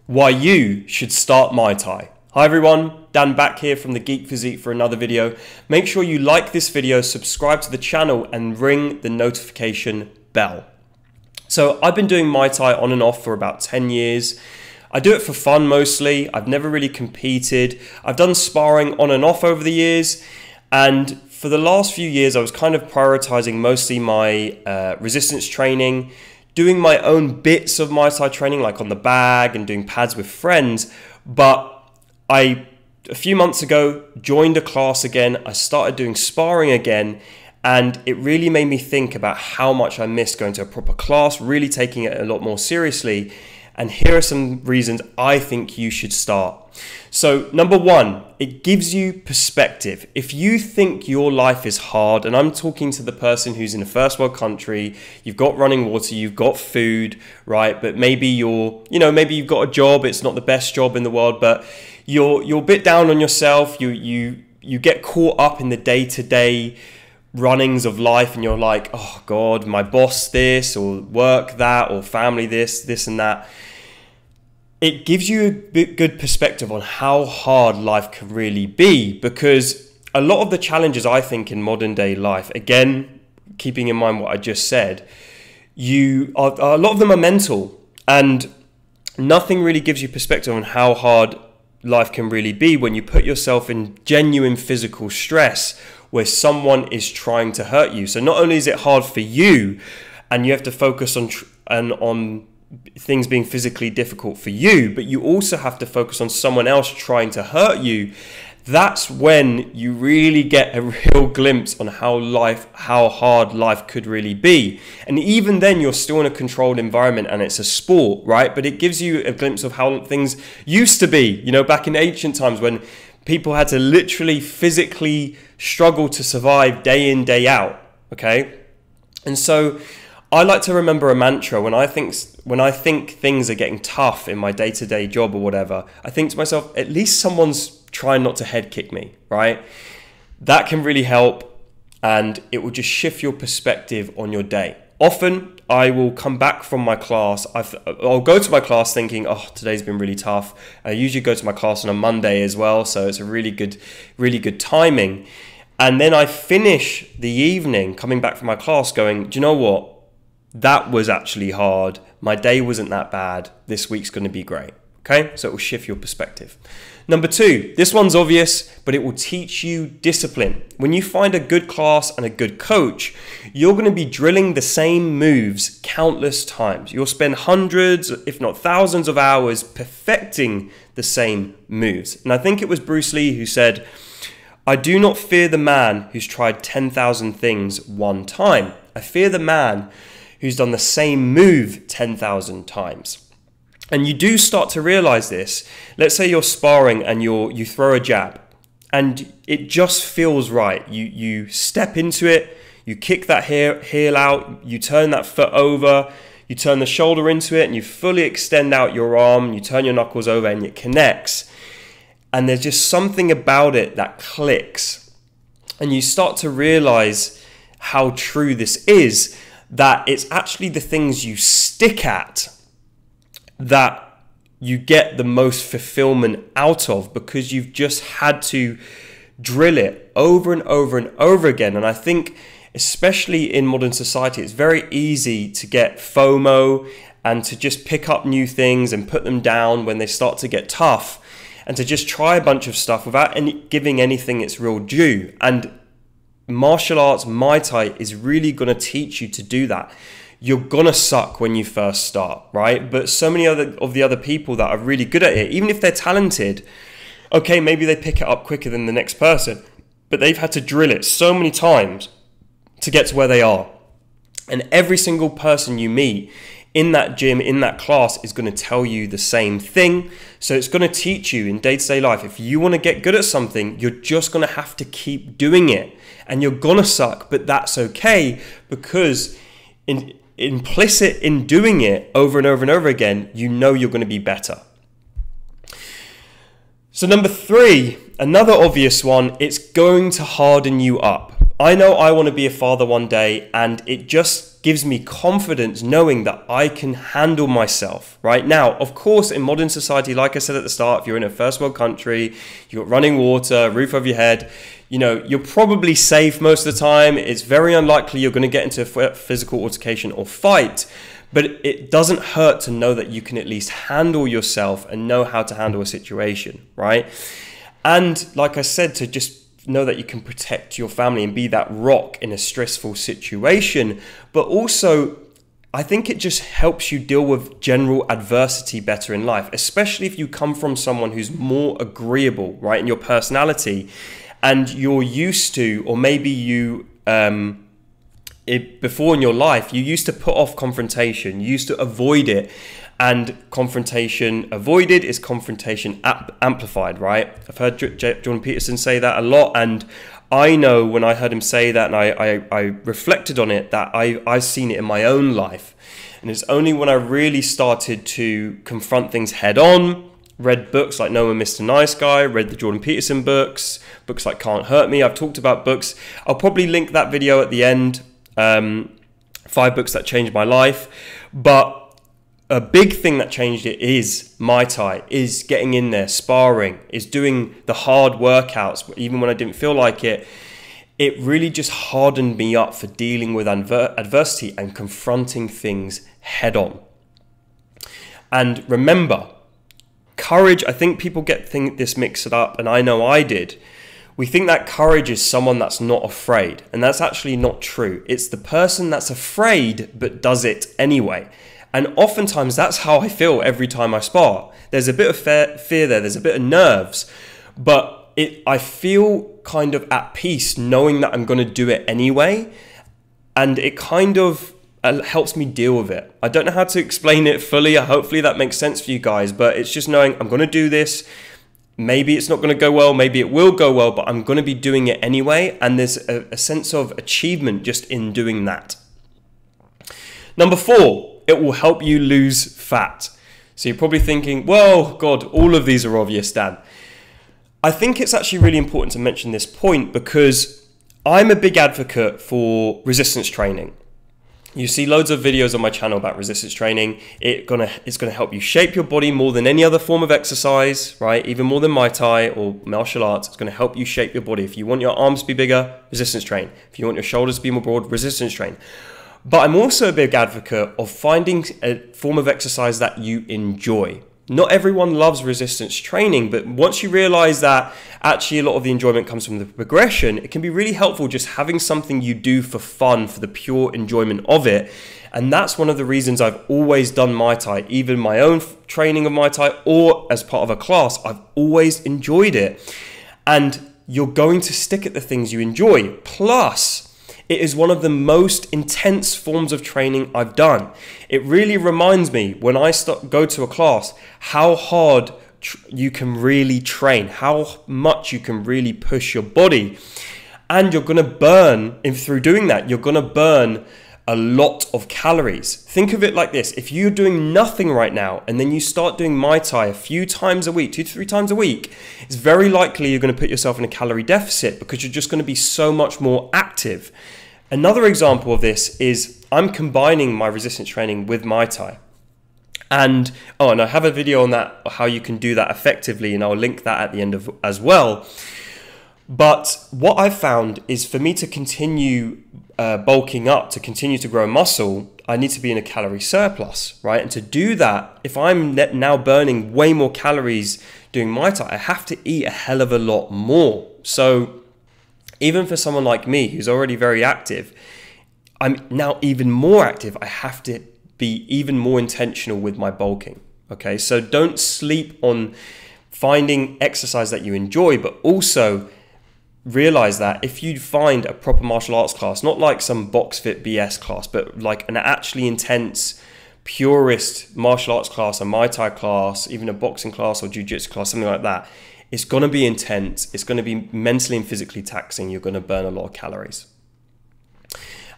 Why you should start Muay Thai. Hi everyone, Dan back here from the Geek Physique for another video. Make sure you like this video, subscribe to the channel and ring the notification bell. So I've been doing Muay Thai on and off for about 10 years. I do it for fun mostly. I've never really competed. I've done sparring on and off over the years, and for the last few years I was kind of prioritizing mostly my resistance training, doing my own bits of Muay Thai training like on the bag and doing pads with friends. But a few months ago joined a class again. I started doing sparring again, and it really made me think about how much I missed going to a proper class, really taking it a lot more seriously. And here are some reasons I think you should start. So number one, it gives you perspective. If you think your life is hard, and I'm talking to the person who's in a first world country, you've got running water, you've got food, right? But maybe maybe you've got a job, it's not the best job in the world, but you're a bit down on yourself. You get caught up in the day-to-day runnings of life, and you're like, oh God, my boss this, or work that, or family this and that. It gives you a good perspective on how hard life can really be, because a lot of the challenges I think in modern day life, again, keeping in mind what I just said, a lot of them are mental, and nothing really gives you perspective on how hard life can really be when you put yourself in genuine physical stress where someone is trying to hurt you. So not only is it hard for you, and you have to focus on things being physically difficult for you, but you also have to focus on someone else trying to hurt you. That's when you really get a real glimpse on how hard life could really be. And even then, you're still in a controlled environment and it's a sport, right? But it gives you a glimpse of how things used to be, back in ancient times when people had to literally physically struggle to survive day in, day out, okay? And so I like to remember a mantra when I think things are getting tough in my day-to-day job or whatever. I think to myself, at least someone's trying not to head kick me, right? That can really help, and it will just shift your perspective on your day. Often I will come back from my class. I'll go to my class thinking, oh, today's been really tough. I usually go to my class on a Monday as well, so it's a really good timing. And then I finish the evening coming back from my class going, do you know what? That was actually hard. My day wasn't that bad. This week's going to be great. Okay, so it will shift your perspective. Number two, this one's obvious, but it will teach you discipline. When you find a good class and a good coach, you're going to be drilling the same moves countless times. You'll spend hundreds, if not thousands of hours perfecting the same moves. And I think it was Bruce Lee who said, I do not fear the man who's tried 10,000 things one time. I fear the man who's done the same move 10,000 times. And you do start to realize this. Let's say you're sparring and you throw a jab and it just feels right. You step into it, you kick that heel out, you turn that foot over, you turn the shoulder into it, and you fully extend out your arm, you turn your knuckles over and it connects. And there's just something about it that clicks. And you start to realize how true this is, that it's actually the things you stick at that you get the most fulfillment out of, because you've just had to drill it over and over and over again. And I think especially in modern society, it's very easy to get FOMO and to just pick up new things and put them down when they start to get tough, and to just try a bunch of stuff without giving anything its real due. And martial arts, Muay Thai, is really going to teach you to do that. You're going to suck when you first start, right? But so many of the other people that are really good at it, even if they're talented, okay, maybe they pick it up quicker than the next person, but they've had to drill it so many times to get to where they are. And every single person you meet in that gym, in that class, is going to tell you the same thing. So it's going to teach you in day-to-day life, if you want to get good at something, you're just going to have to keep doing it. And you're going to suck, but that's okay, because implicit in doing it over and over and over again, you're going to be better. So number three, another obvious one, it's going to harden you up. I know I want to be a father one day, and it just just gives me confidence knowing that I can handle myself. Right now, of course, in modern society, like I said at the start, if you're in a first world country, you've got running water, roof over your head, you know, you're probably safe most of the time. It's very unlikely you're going to get into a physical altercation or fight. But it doesn't hurt to know that you can at least handle yourself and know how to handle a situation, right? And like I said, to just know that you can protect your family and be that rock in a stressful situation. But also, I think it just helps you deal with general adversity better in life, especially if you come from someone who's more agreeable, right, in your personality, and you're used to, or maybe you... before in your life, you used to put off confrontation, you used to avoid it, and confrontation avoided is confrontation amplified, right? I've heard Jordan Peterson say that a lot, and I know when I heard him say that and I reflected on it, that I've seen it in my own life. And it's only when I really started to confront things head on, read books like No and Mr. Nice Guy, read the Jordan Peterson books like Can't Hurt Me. I've talked about books. I'll probably link that video at the end. 5 books that changed my life. But a big thing that changed it is Muay Thai, is getting in there, sparring, is doing the hard workouts, even when I didn't feel like it. It really just hardened me up for dealing with adversity and confronting things head on. And remember, courage, I think people get this mixed up, and I know I did. We think that courage is someone that's not afraid, and that's actually not true. It's the person that's afraid but does it anyway. And oftentimes that's how I feel every time I spar. There's a bit of fear there, there's a bit of nerves, but I feel kind of at peace knowing that I'm going to do it anyway, and it kind of helps me deal with it. I don't know how to explain it fully. Hopefully that makes sense for you guys, but it's just knowing I'm going to do this. Maybe it's not going to go well, maybe it will go well, but I'm going to be doing it anyway. And there's a sense of achievement just in doing that. Number 4, it will help you lose fat. So you're probably thinking, well, God, all of these are obvious, Dan. I think it's actually really important to mention this point because I'm a big advocate for resistance training. You see loads of videos on my channel about resistance training. It's gonna help you shape your body more than any other form of exercise, right? Even more than Muay Thai or martial arts. It's gonna help you shape your body. If you want your arms to be bigger, resistance train. If you want your shoulders to be more broad, resistance train. But I'm also a big advocate of finding a form of exercise that you enjoy. Not everyone loves resistance training, but once you realize that actually a lot of the enjoyment comes from the progression, it can be really helpful just having something you do for fun, for the pure enjoyment of it. And that's one of the reasons I've always done Muay Thai, even my own training of Muay Thai or as part of a class, I've always enjoyed it. And you're going to stick at the things you enjoy. Plus, it is one of the most intense forms of training I've done. It really reminds me when I go to a class how hard you can really train, how much you can really push your body. And you're going to burn, through doing that, you're going to burn a lot of calories. Think of it like this. If you're doing nothing right now and then you start doing Muay Thai a few times a week, 2 to 3 times a week, it's very likely you're going to put yourself in a calorie deficit because you're just going to be so much more active. Another example of this is I'm combining my resistance training with Muay Thai. And I have a video on that, how you can do that effectively, and I'll link that at the end as well. But what I've found is for me to continue bulking up, to continue to grow muscle, I need to be in a calorie surplus, right? And to do that, if I'm now burning way more calories doing Muay Thai, I have to eat a hell of a lot more. So even for someone like me who's already very active, I'm now even more active. I have to be even more intentional with my bulking. Okay, so don't sleep on finding exercise that you enjoy, but also realize that if you find a proper martial arts class, not like some box fit BS class, but like an actually intense, purist martial arts class, a Muay Thai class, even a boxing class or jiu-jitsu class, something like that, it's going to be intense. It's going to be mentally and physically taxing. You're going to burn a lot of calories.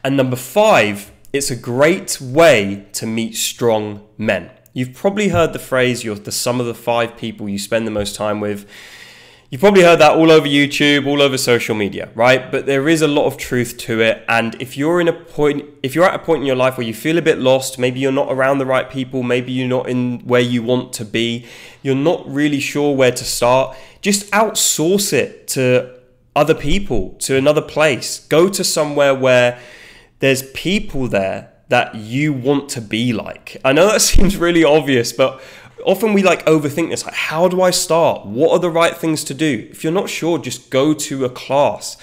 And number 5, it's a great way to meet strong men. You've probably heard the phrase, you're the sum of the 5 people you spend the most time with. You've probably heard that all over YouTube, all over social media, right? But there is a lot of truth to it. And if you're at a point in your life where you feel a bit lost, maybe you're not around the right people, maybe you're not in where you want to be, you're not really sure where to start, just outsource it to other people, to another place. Go to somewhere where there's people there that you want to be like. I know that seems really obvious, but often we overthink this. Like, how do I start? What are the right things to do? If you're not sure, just go to a class.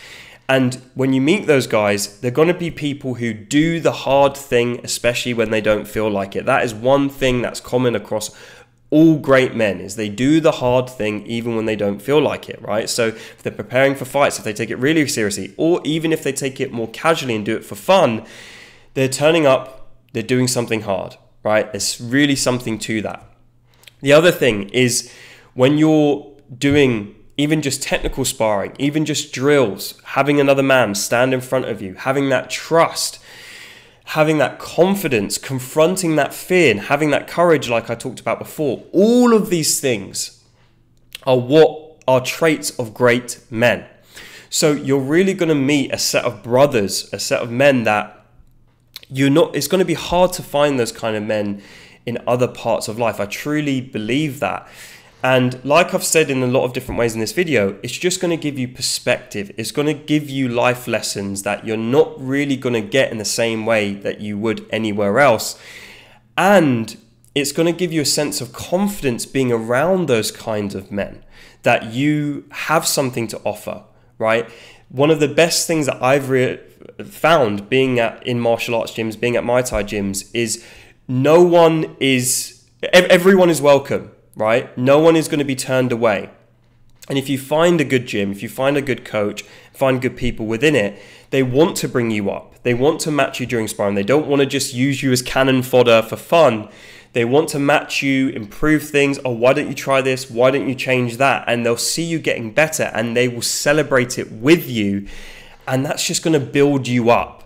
And when you meet those guys, they're going to be people who do the hard thing, especially when they don't feel like it. That is one thing that's common across all great men, is they do the hard thing even when they don't feel like it, right? So if they're preparing for fights, if they take it really seriously, or even if they take it more casually and do it for fun, they're turning up, they're doing something hard, right? There's really something to that. The other thing is, when you're doing even just technical sparring, even just drills, having another man stand in front of you, having that trust, having that confidence, confronting that fear, and having that courage like I talked about before, all of these things are what are traits of great men. So you're really going to meet a set of brothers, a set of men that it's going to be hard to find those kind of men in other parts of life. I truly believe that. And like I've said in a lot of different ways in this video, it's just going to give you perspective. It's going to give you life lessons that you're not really going to get in the same way that you would anywhere else. And it's going to give you a sense of confidence being around those kinds of men, that you have something to offer, right? One of the best things that I've found being in martial arts gyms, being at Muay Thai gyms, is everyone is welcome, right? No one is going to be turned away. And if you find a good gym, if you find a good coach, find good people within it, they want to bring you up. They want to match you during sparring. They don't want to just use you as cannon fodder for fun. They want to match you, improve things. Oh, why don't you try this? Why don't you change that? And they'll see you getting better and they will celebrate it with you. And that's just going to build you up.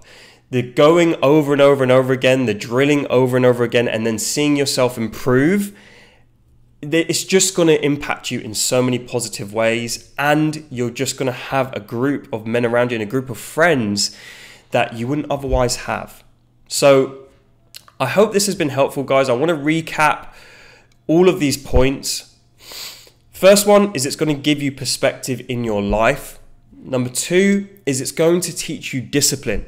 The going over and over and over again, the drilling over and over again, and then seeing yourself improve, it's just going to impact you in so many positive ways. And you're just going to have a group of men around you and a group of friends that you wouldn't otherwise have. So I hope this has been helpful, guys. I want to recap all of these points. First one is, it's going to give you perspective in your life. Number two is, it's going to teach you discipline.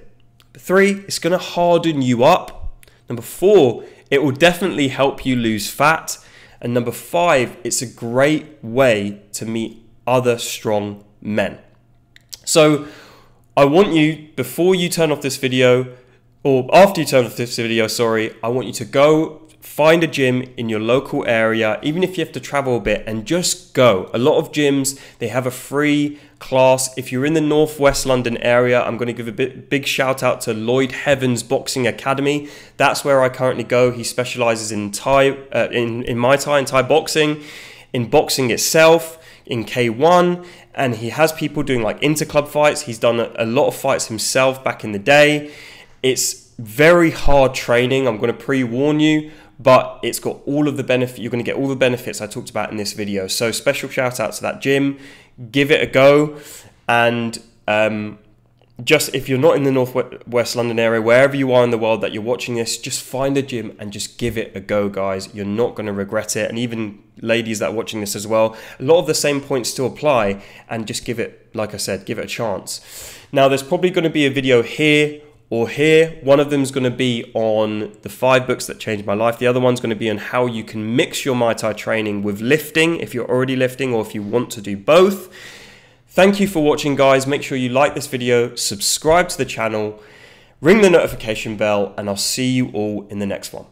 Number three, it's going to harden you up. Number four, it will definitely help you lose fat. And number five, it's a great way to meet other strong men. So I want you, before you turn off this video, or after you turn off this video, sorry, I want you to go find a gym in your local area, even if you have to travel a bit, and just go. A lot of gyms, they have a free class. If you're in the Northwest London area, I'm going to give a big shout out to Lloyd Heaven's Boxing Academy. That's where I currently go. He specializes in Muay Thai and Thai boxing, in boxing itself, in K1, and he has people doing like interclub fights. He's done a lot of fights himself back in the day. It's very hard training, I'm going to pre-warn you, but it's got all of the benefits. You're going to get all the benefits I talked about in this video. So special shout out to that gym. Give it a go. And just if you're not in the Northwest London area, wherever you are in the world that you're watching this, just find a gym and just give it a go, guys. You're not going to regret it. And even ladies that are watching this as well, a lot of the same points still apply, and just give it, like I said, give it a chance. Now, there's probably going to be a video here or here. One of them is going to be on the 5 books that changed my life. The other one's going to be on how you can mix your Muay Thai training with lifting, if you're already lifting or if you want to do both. Thank you for watching, guys. Make sure you like this video, subscribe to the channel, ring the notification bell, and I'll see you all in the next one.